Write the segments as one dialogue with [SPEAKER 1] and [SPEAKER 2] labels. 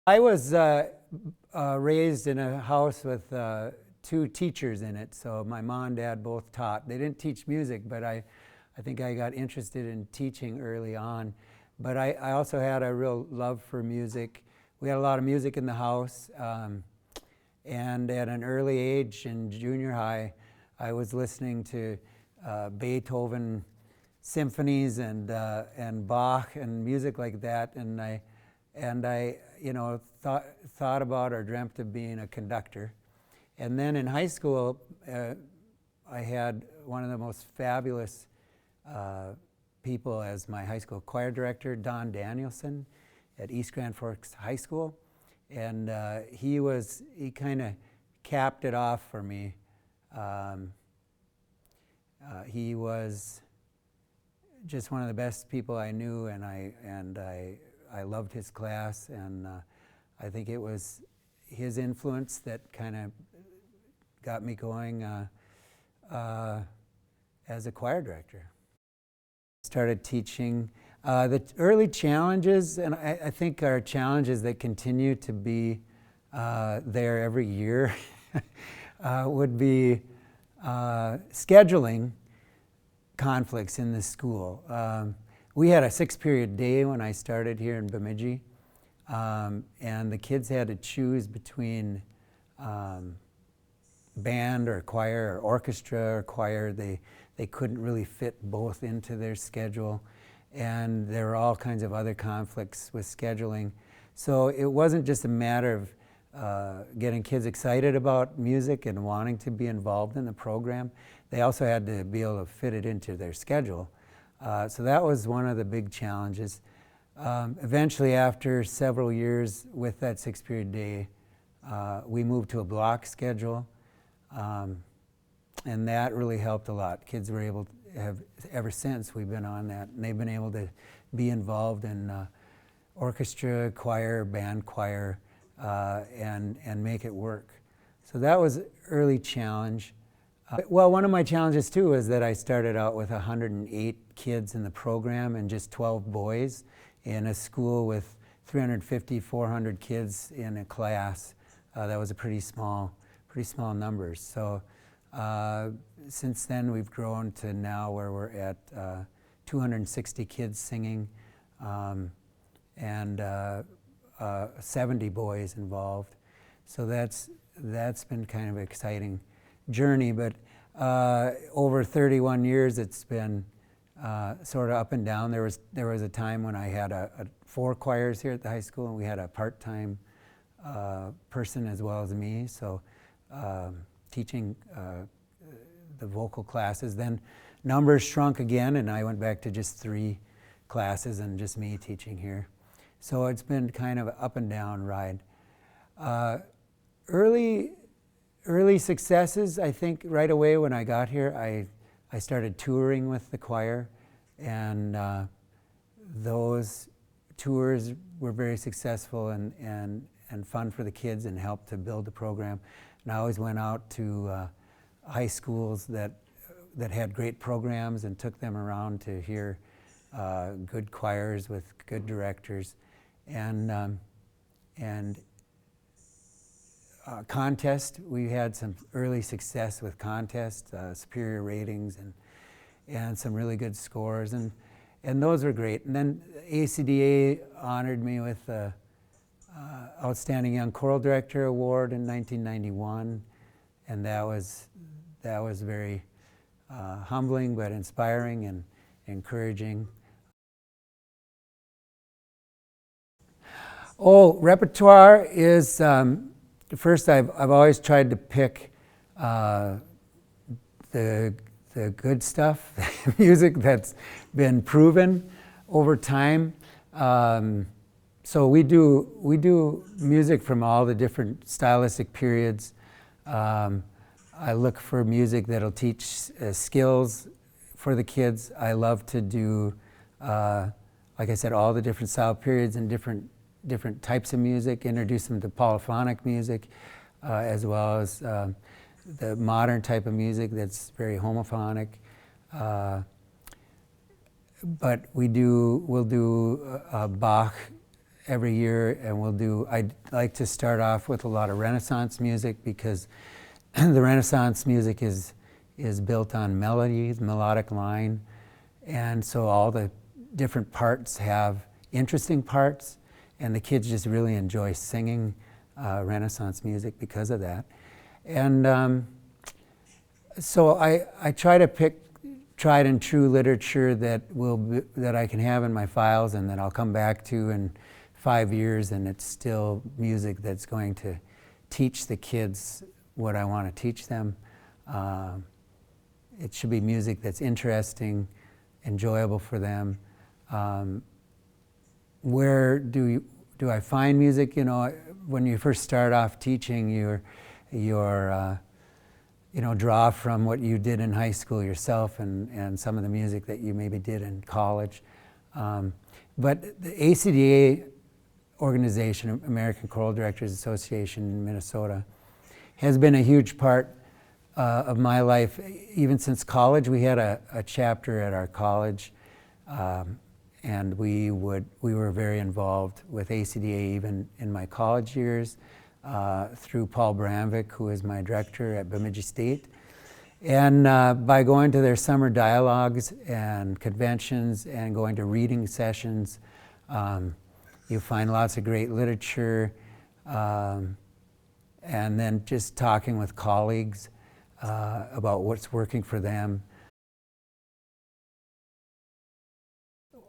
[SPEAKER 1] I was raised in a house with two teachers in it, so my mom and dad both taught. They didn't teach music, but I think I got interested in teaching early on. But I also had a real love for music. We had a lot of music in the house, and at an early age in junior high, I was listening to Beethoven symphonies and Bach and music like that, and I thought about or dreamt of being a conductor. And then in high school, I had one of the most fabulous people as my high school choir director, Don Danielson, at East Grand Forks High School. And he kind of capped it off for me. He was just one of the best people I knew, and I loved his class, and I think it was his influence that kind of got me going as a choir director. Started teaching. The early challenges, and I think are challenges that continue to be there every year, would be scheduling conflicts in the school. We had a 6-period day when I started here in Bemidji, and the kids had to choose between band or choir or orchestra or choir. They couldn't really fit both into their schedule, and there were all kinds of other conflicts with scheduling. So it wasn't just a matter of getting kids excited about music and wanting to be involved in the program. They also had to be able to fit it into their schedule. So that was one of the big challenges. Eventually, after several years with that 6-period day, we moved to a block schedule, and that really helped a lot. Kids were able to have, ever since we've been on that, and they've been able to be involved in orchestra, choir, band choir, and make it work. So that was an early challenge. Well, one of my challenges too is that I started out with 108 kids in the program and just 12 boys in a school with 350, 400 kids in a class. That was a pretty small numbers. So since then we've grown to now where we're at 260 kids singing, and 70 boys involved. So that's been kind of an exciting journey, but over 31 years it's been sort of up and down. There was a time when I had 4 choirs here at the high school, and we had a part-time person as well as me, so teaching the vocal classes. Then numbers shrunk again, and I went back to just 3 classes and just me teaching here. So it's been kind of an up and down ride. Early successes, I think right away when I got here, I started touring with the choir, and those tours were very successful and fun for the kids and helped to build the program. And I always went out to high schools that had great programs and took them around to hear good choirs with good directors, and contest. We had some early success with contests, superior ratings, and some really good scores, and those were great. And then ACDA honored me with the Outstanding Young Choral Director Award in 1991, and that was very humbling but inspiring and encouraging. Oh, repertoire is first. I've always tried to pick the good stuff, music that's been proven over time. So we do music from all the different stylistic periods. I look for music that'll teach skills for the kids. I love to do, like I said, all the different style periods and different types of music, introduce them to polyphonic music, as well as the modern type of music that's very homophonic. But we'll do Bach every year, and I'd like to start off with a lot of Renaissance music, because the Renaissance music is built on melodies, melodic line, and so all the different parts have interesting parts, and the kids just really enjoy singing Renaissance music because of that. And so I try to pick tried and true literature that I can have in my files and that I'll come back to in 5 years, and it's still music that's going to teach the kids what I want to teach them. It should be music that's interesting, enjoyable for them. Where do I find music? You know, when you first start off teaching, draw from what you did in high school yourself and some of the music that you maybe did in college. But the ACDA organization, American Choral Directors Association in Minnesota, has been a huge part of my life. Even since college, we had a chapter at our college, and we were very involved with ACDA even in my college years, through Paul Bramvik, who is my director at Bemidji State. And by going to their summer dialogues and conventions and going to reading sessions, you find lots of great literature, and then just talking with colleagues about what's working for them.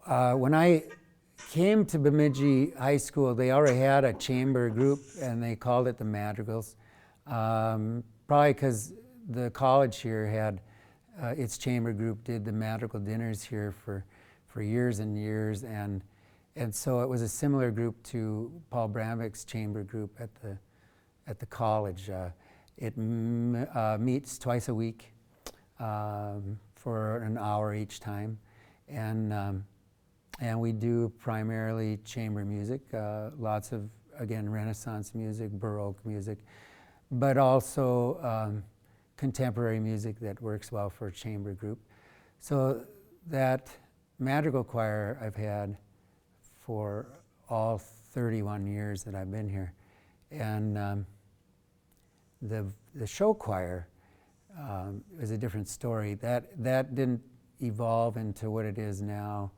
[SPEAKER 1] When I came to Bemidji High School, they already had a chamber group, and they called it the Madrigals. Probably because the college here had its chamber group did the Madrigal dinners here for years and years, and so it was a similar group to Paul Bramvik's chamber group at the college. It meets twice a week for an hour each time, and we do primarily chamber music, lots of, again, Renaissance music, Baroque music, but also contemporary music that works well for a chamber group. So that madrigal choir I've had for all 31 years that I've been here. And the show choir is a different story. That didn't evolve into what it is now,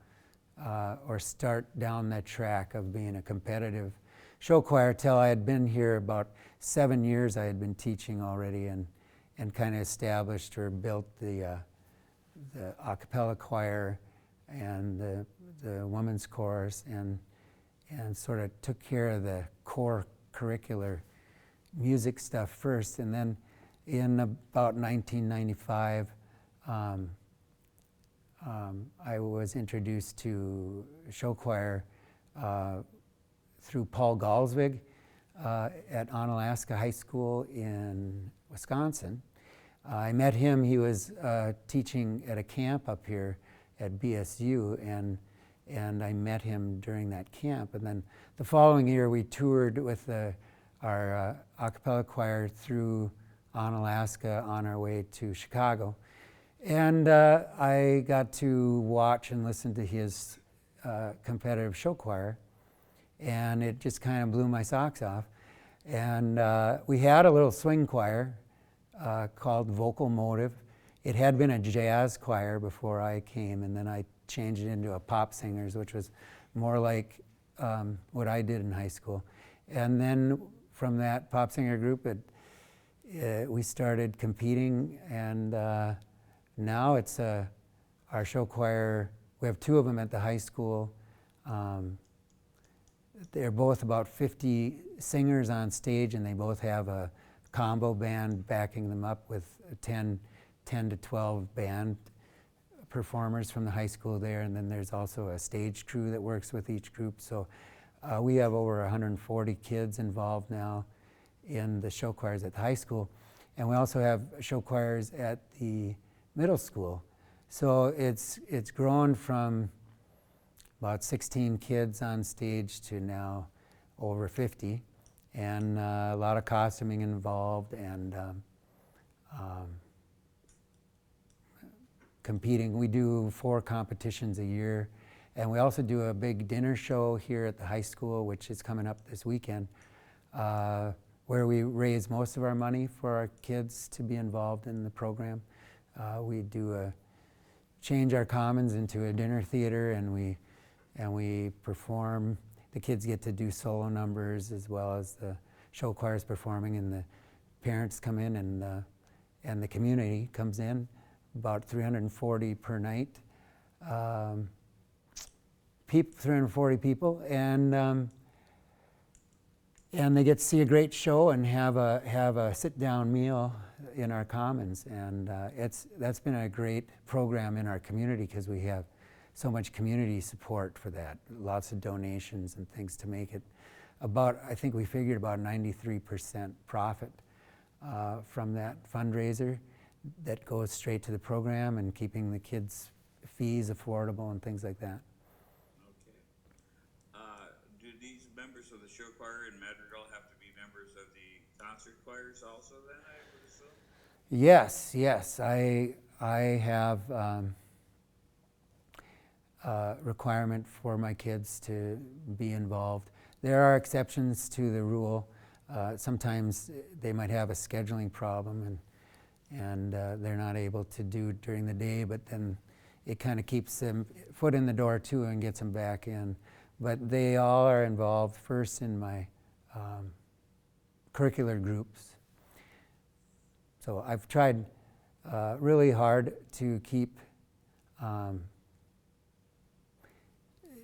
[SPEAKER 1] or start down that track of being a competitive show choir till I had been here about 7 years. I had been teaching already and kind of established or built the a cappella choir and the women's chorus, and sort of took care of the core curricular music stuff first. And then in about 1995, I was introduced to show choir through Paul Galsvig at Onalaska High School in Wisconsin. I met him. He was teaching at a camp up here at BSU, and I met him during that camp. And then the following year, we toured with our a cappella choir through Onalaska on our way to Chicago. And I got to watch and listen to his competitive show choir, and it just kind of blew my socks off. And we had a little swing choir called Vocal Motive. It had been a jazz choir before I came, and then I changed it into a pop singers, which was more like what I did in high school. And then from that pop singer group, we started competing, and now it's our show choir. We have 2 of them at the high school. They're both about 50 singers on stage, and they both have a combo band backing them up with 10 to 12 band performers from the high school there, and then there's also a stage crew that works with each group. So we have over 140 kids involved now in the show choirs at the high school, and we also have show choirs at the middle school. So it's grown from about 16 kids on stage to now over 50, and a lot of costuming involved, and competing. We do 4 competitions a year, And we also do a big dinner show here at the high school, which is coming up this weekend, where we raise most of our money for our kids to be involved in the program. We do change our commons into a dinner theater, and we perform. The kids get to do solo numbers as well as the show choirs performing, and the parents come in, and the community comes in, about 340 per night. 340 people, and they get to see a great show and have a sit-down meal in our commons, and that's been a great program in our community because we have so much community support for that. Lots of donations and things to make it I think we figured about 93% profit from that fundraiser that goes straight to the program and keeping the kids' fees affordable and things like that.
[SPEAKER 2] Do these members of the show choir in Madrigal have to be members of the concert choirs also then, I would assume?
[SPEAKER 1] Yes. I have a requirement for my kids to be involved. There are exceptions to the rule. Sometimes they might have a scheduling problem and they're not able to do during the day, but then it kind of keeps them foot in the door too and gets them back in. But they all are involved first in my curricular groups. So I've tried really hard to keep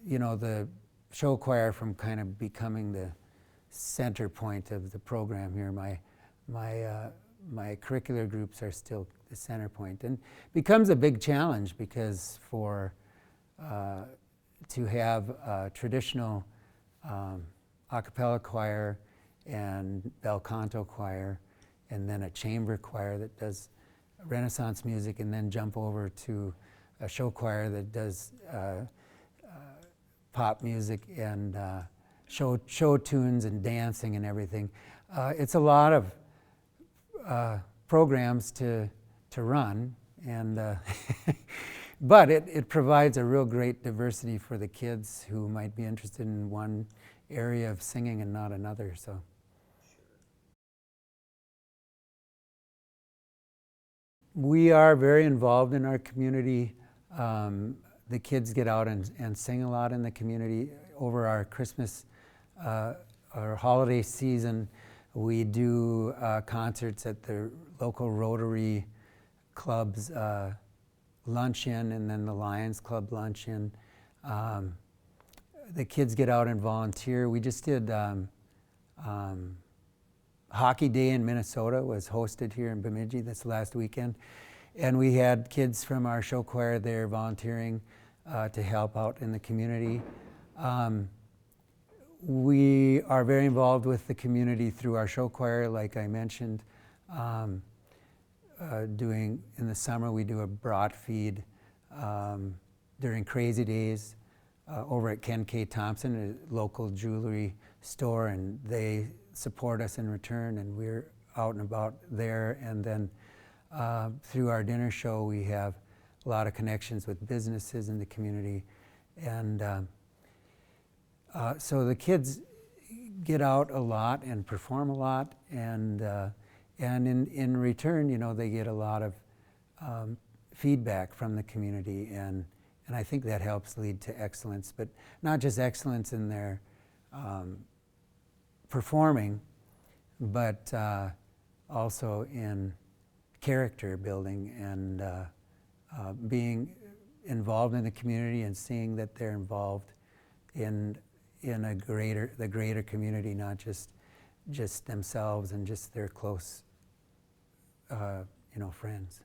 [SPEAKER 1] the show choir from kind of becoming the center point of the program here. My curricular groups are still the center point, and becomes a big challenge because to have a traditional a cappella choir and bel canto choir, and then a chamber choir that does Renaissance music, and then jump over to a show choir that does pop music and show tunes and dancing and everything. It's a lot of programs to run, and but it provides a real great diversity for the kids who might be interested in one area of singing and not another. So. We are very involved in our community. The kids get out and sing a lot in the community. Over our Christmas, our holiday season, we do concerts at the local Rotary Club's luncheon, and then the Lions Club luncheon. The kids get out and volunteer. We just did Hockey Day in Minnesota was hosted here in Bemidji this last weekend, and we had kids from our show choir there volunteering to help out in the community. We are very involved with the community through our show choir, like I mentioned. In the summer, we do a brat feed during Crazy Days over at Ken K. Thompson, a local jewelry store, and they support us in return, and we're out and about there. And then through our dinner show, we have a lot of connections with businesses in the community. And so the kids get out a lot and perform a lot, and in return, they get a lot of feedback from the community, and I think that helps lead to excellence, but not just excellence in their performing, but also in character building and being involved in the community and seeing that they're involved in the greater community, not just themselves and just their close friends.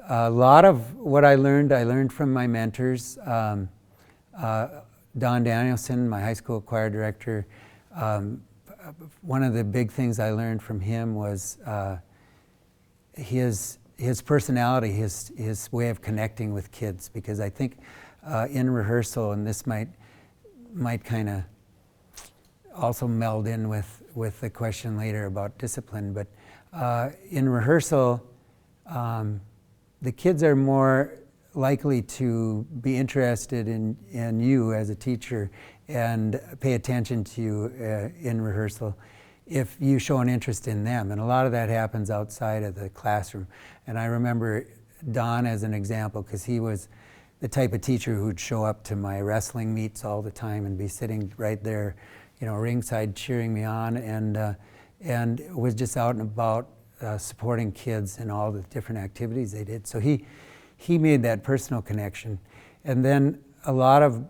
[SPEAKER 1] A lot of what I learned from my mentors. Don Danielson, my high school choir director, one of the big things I learned from him was his personality, his way of connecting with kids, because I think in rehearsal, and this might kind of also meld in with the question later about discipline, but in rehearsal, the kids are more likely to be interested in you as a teacher and pay attention to you in rehearsal if you show an interest in them. And a lot of that happens outside of the classroom. And I remember Don as an example, because he was the type of teacher who'd show up to my wrestling meets all the time and be sitting right there, ringside cheering me on, and was just out and about supporting kids in all the different activities they did. So he made that personal connection. And then a lot of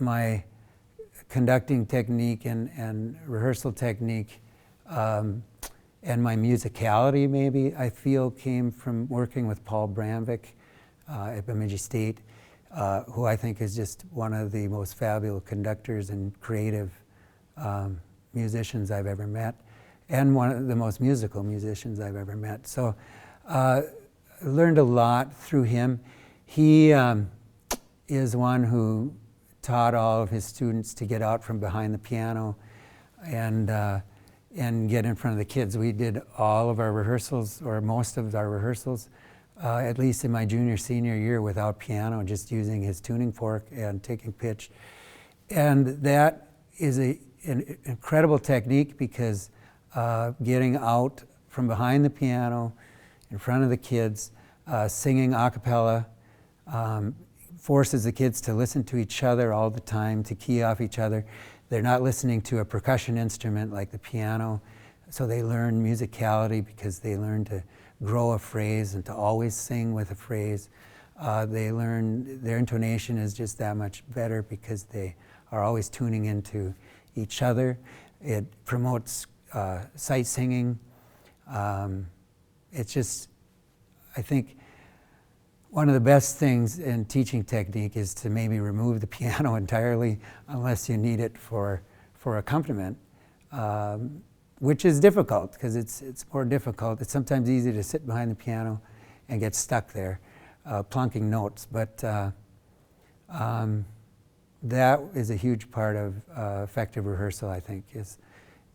[SPEAKER 1] my conducting technique and rehearsal technique and my musicality, maybe, I feel came from working with Paul Bramvik at Bemidji State, who I think is just one of the most fabulous conductors and creative musicians I've ever met, and one of the most musical musicians I've ever met. So I learned a lot through him. He is one who taught all of his students to get out from behind the piano and get in front of the kids. We did all of our rehearsals, or most of our rehearsals, at least in my junior, senior year, without piano, just using his tuning fork and taking pitch. And that is an incredible technique, because getting out from behind the piano, in front of the kids, singing a cappella, forces the kids to listen to each other all the time, to key off each other. They're not listening to a percussion instrument like the piano, so they learn musicality because they learn to grow a phrase and to always sing with a phrase. They learn their intonation is just that much better because they are always tuning into each other. It promotes sight singing. It's just, I think, one of the best things in teaching technique is to maybe remove the piano entirely, unless you need it for accompaniment, which is difficult, because it's more difficult. It's sometimes easy to sit behind the piano and get stuck there, plunking notes. But that is a huge part of effective rehearsal, I think,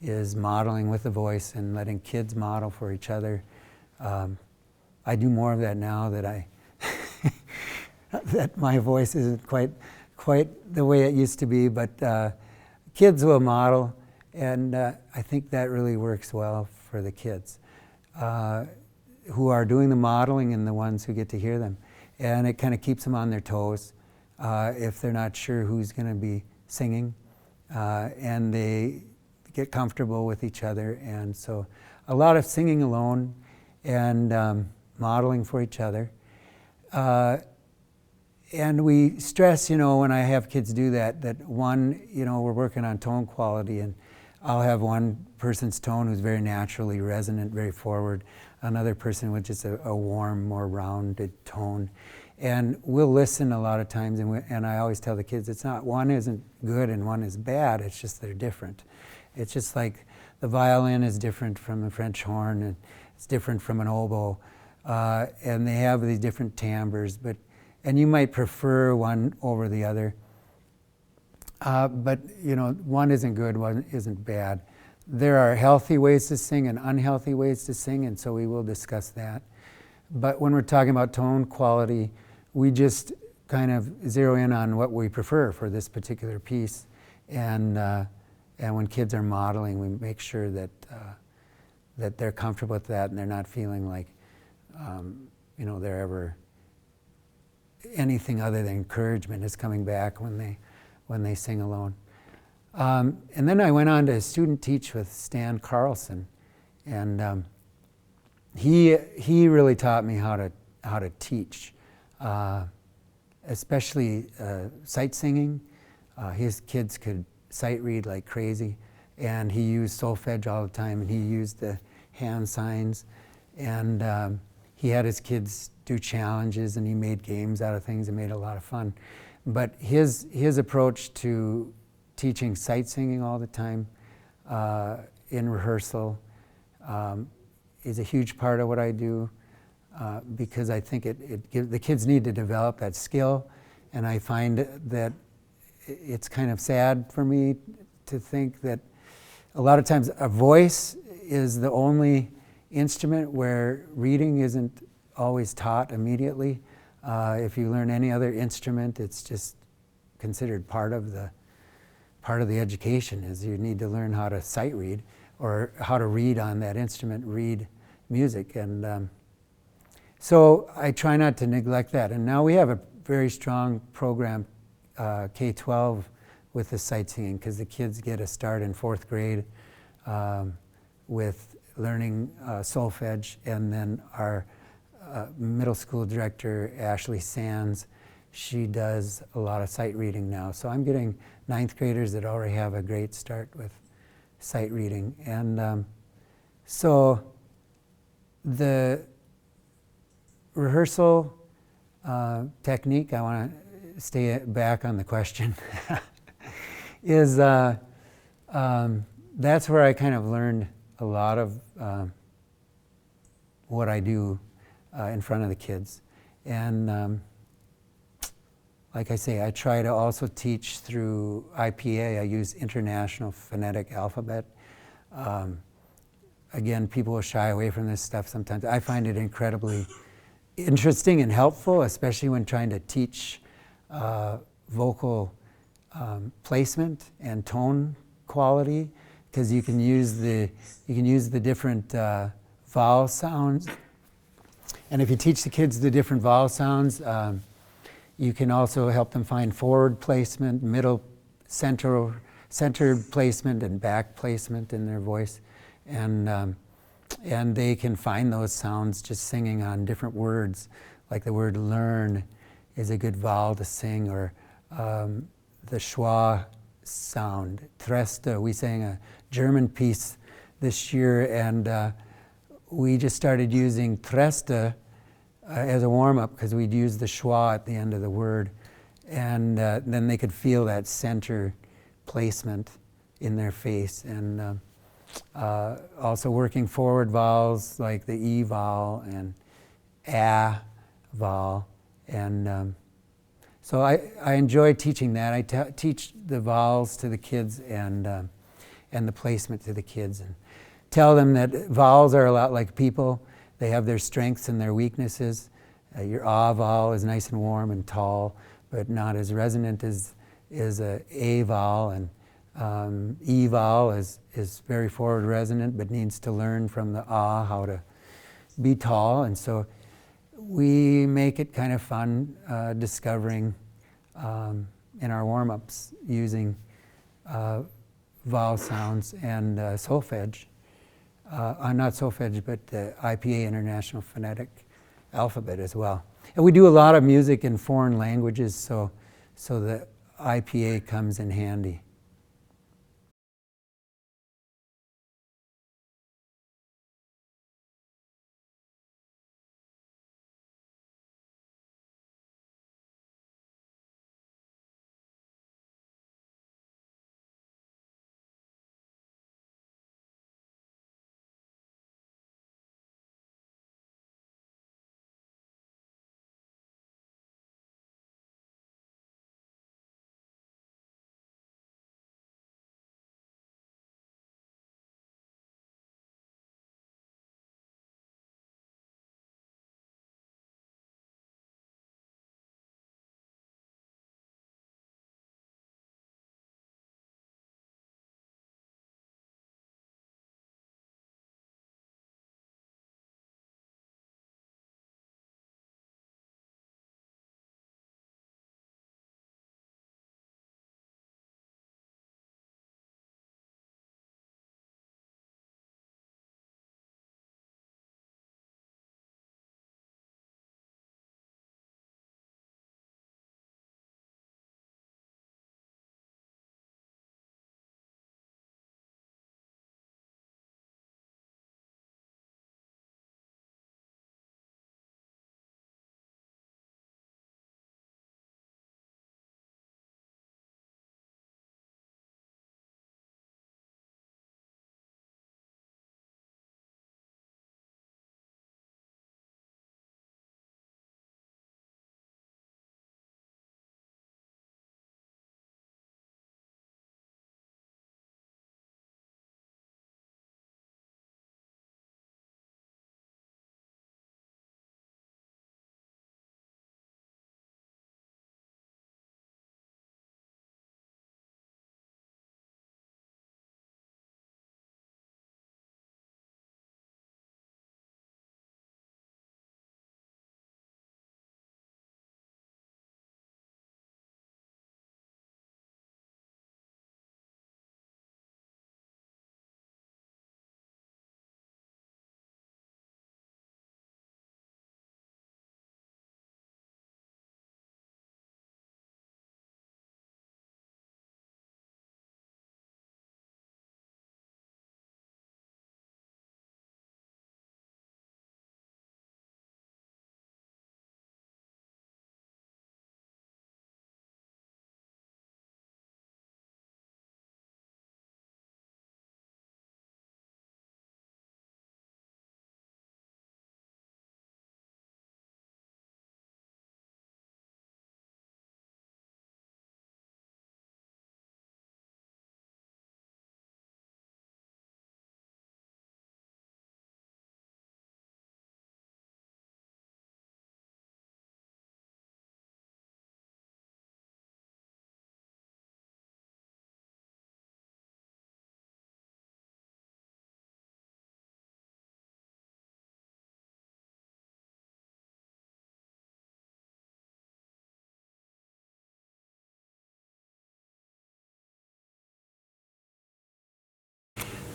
[SPEAKER 1] is modeling with the voice and letting kids model for each other. I do more of that now that that my voice isn't quite the way it used to be, but kids will model, and I think that really works well for the kids who are doing the modeling and the ones who get to hear them. And it kind of keeps them on their toes if they're not sure who's going to be singing, and they get comfortable with each other. And so a lot of singing alone and modeling for each other. And we stress, when I have kids do that one, we're working on tone quality, and I'll have one person's tone who's very naturally resonant, very forward, another person with just a warm, more rounded tone. And we'll listen a lot of times, and I always tell the kids, it's not one isn't good and one is bad, it's just they're different. It's just like the violin is different from the French horn, and it's different from an oboe, and they have these different timbres, and you might prefer one over the other. But one isn't good, one isn't bad. There are healthy ways to sing and unhealthy ways to sing, and so we will discuss that. But when we're talking about tone quality, we just kind of zero in on what we prefer for this particular piece. And when kids are modeling, we make sure that they're comfortable with that, and they're not feeling like they're ever anything other than encouragement is coming back when they sing alone. And then I went on to student teach with Stan Carlson, and he really taught me how to teach, especially sight singing. His kids could sight read like crazy, and he used solfege all the time, and he used the hand signs, and he had his kids do challenges, and he made games out of things and made a lot of fun. But his approach to teaching sight singing all the time in rehearsal is a huge part of what I do, because I think the kids need to develop that skill, and I find that it's kind of sad for me to think that a lot of times a voice is the only instrument where reading isn't always taught immediately. If you learn any other instrument, it's just considered part of the education. Is you need to learn how to sight read or how to read on that instrument, read music, and so I try not to neglect that. And now we have a very strong program, K-12, with the sight singing, because the kids get a start in 4th grade with learning solfege, and then our middle school director, Ashley Sands, she does a lot of sight reading now. So I'm getting 9th graders that already have a great start with sight reading. And so the rehearsal technique, I want to stay back on the question, is that's where I kind of learned a lot of what I do in front of the kids. And like I say, I try to also teach through IPA. I use International Phonetic Alphabet. Again, people will shy away from this stuff sometimes. I find it incredibly interesting and helpful, especially when trying to teach vocal placement and tone quality, because you can use the different vowel sounds. And if you teach the kids the different vowel sounds, you can also help them find forward placement, middle, centered placement, and back placement in their voice. And they can find those sounds just singing on different words, like the word learn is a good vowel to sing, or the schwa sound, Treste. We sang a German piece this year, and we just started using Treste as a warm-up, because we'd use the schwa at the end of the word, and then they could feel that center placement in their face. And also working forward vowels like the E vowel and A vowel. And so I enjoy teaching that. I teach the vowels to the kids and the placement to the kids, and tell them that vowels are a lot like people. They have their strengths and their weaknesses. Your A vowel is nice and warm and tall, but not as resonant as a vowel, and E vowel is very forward resonant, but needs to learn from the A how to be tall. And so we make it kind of fun discovering in our warm-ups using vowel sounds and solfege. Not solfege, but the IPA, International Phonetic Alphabet, as well. And we do a lot of music in foreign languages, so the IPA comes in handy.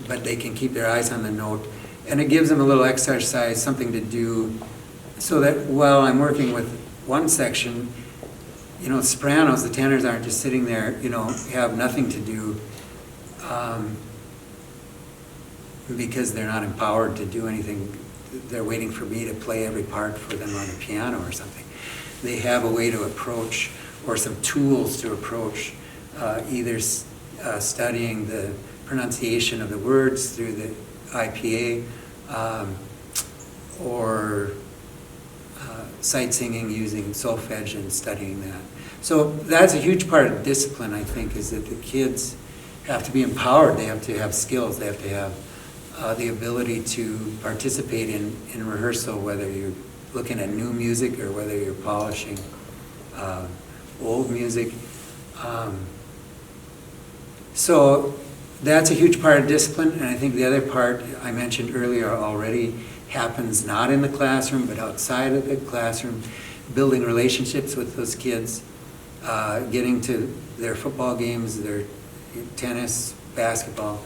[SPEAKER 1] but they can keep their eyes on the note. And it gives them a little exercise, something to do, so that while I'm working with one section, you know, sopranos, the tenors aren't just sitting there, you know, have nothing to do because they're not empowered to do anything. They're waiting for me to play every part for them on the piano or something. They have a way to approach, or some tools to approach, either studying the pronunciation of the words through the IPA, or sight singing using solfege and studying that. So that's a huge part of discipline, I think, is that the kids have to be empowered. They have to have skills. They have to have the ability to participate in rehearsal, whether you're looking at new music or whether you're polishing old music. So that's a huge part of discipline, and I think the other part I mentioned earlier already happens not in the classroom but outside of the classroom, building relationships with those kids, getting to their football games, their tennis, basketball,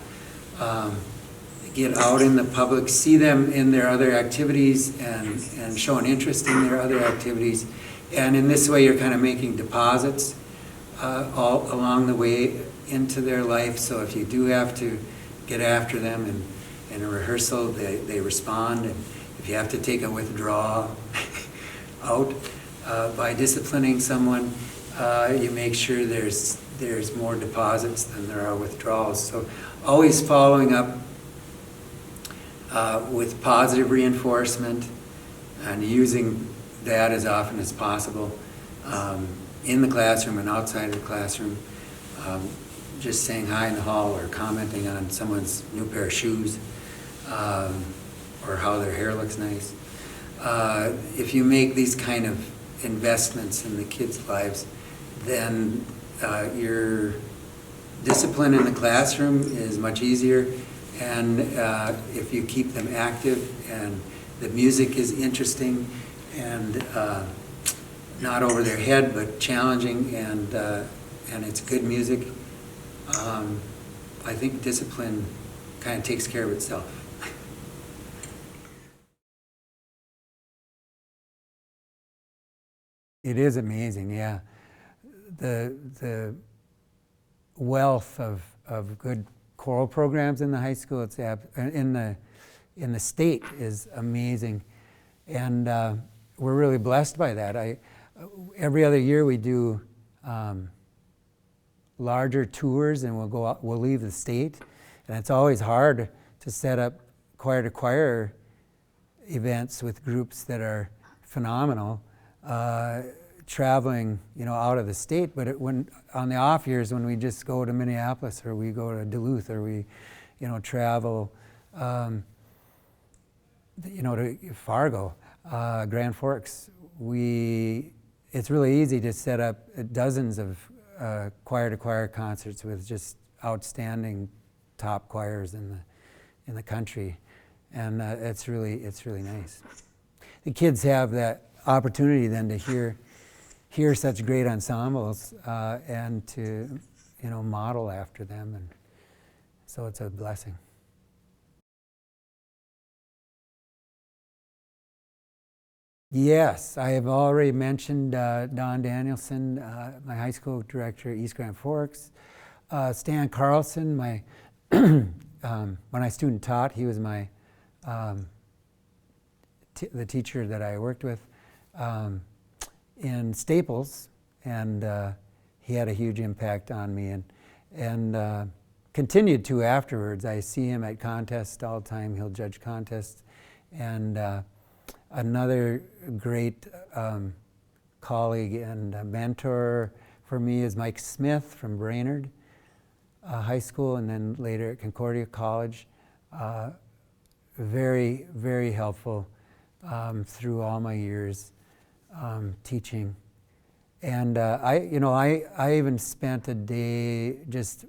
[SPEAKER 1] get out in the public, see them in their other activities and show an interest in their other activities. And in this way you're kind of making deposits all along the way into their life. So if you do have to get after them in a rehearsal, they respond. And if you have to take a withdrawal out by disciplining someone, you make sure there's more deposits than there are withdrawals. So always following up with positive reinforcement and using that as often as possible in the classroom and outside of the classroom. Just saying hi in the hall or commenting on someone's new pair of shoes or how their hair looks nice. If you make these kind of investments in the kids' lives, then your discipline in the classroom is much easier. And if you keep them active and the music is interesting and not over their head but challenging, and it's good music, I think discipline kind of takes care of itself. It is amazing, yeah. The wealth of good choral programs in the high school, it's in the state, is amazing, and we're really blessed by that. Every other year we do larger tours, and we'll leave the state, and it's always hard to set up choir to choir events with groups that are phenomenal, traveling, you know, out of the state. But when on the off years, when we just go to Minneapolis or we go to Duluth or we, you know, travel, you know, to Fargo, Grand Forks, it's really easy to set up dozens of choir to choir concerts with just outstanding top choirs in the country, and it's really nice. The kids have that opportunity then to hear such great ensembles and to, you know, model after them, and so it's a blessing. Yes, I have already mentioned Don Danielson, my high school director at East Grand Forks. Stan Carlson, when I student taught, he was my the teacher that I worked with in Staples, and he had a huge impact on me, and continued to afterwards. I see him at contests all the time. He'll judge contests, and another great colleague and mentor for me is Mike Smith from Brainerd High School, and then later at Concordia College. Very, very helpful through all my years teaching. And I even spent a day just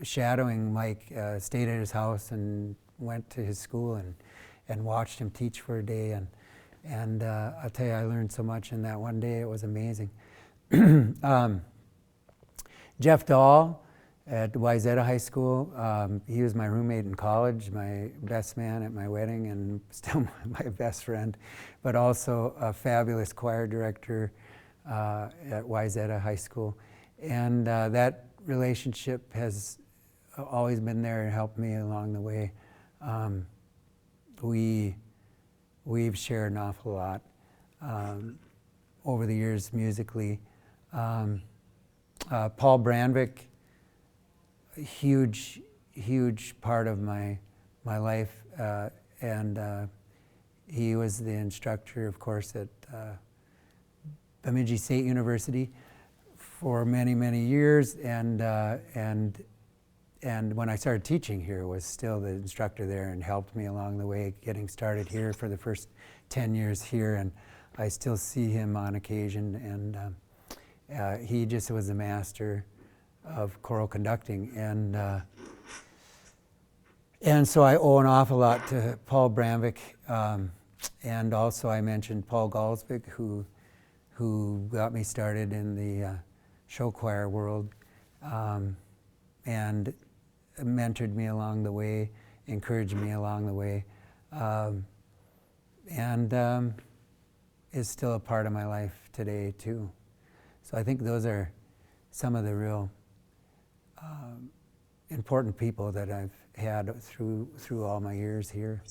[SPEAKER 1] shadowing Mike, stayed at his house and went to his school and watched him teach for a day. And I'll tell you, I learned so much in that one day. It was amazing. Jeff Dahl at Wayzata High School. He was my roommate in college, my best man at my wedding, and still my best friend, but also a fabulous choir director at Wayzata High School. And that relationship has always been there and helped me along the way. We've shared an awful lot over the years musically. Paul Brandvik, a huge part of my life, and he was the instructor, of course, at Bemidji State University for many years, and when I started teaching here, was still the instructor there and helped me along the way getting started here for the first 10 years here, and I still see him on occasion, and he just was a master of choral conducting, and so I owe an awful lot to Paul Brandvik, and also I mentioned Paul Galsvik, who got me started in the show choir world, and mentored me along the way, encouraged me along the way, and is still a part of my life today too. So I think those are some of the real important people that I've had through all my years here.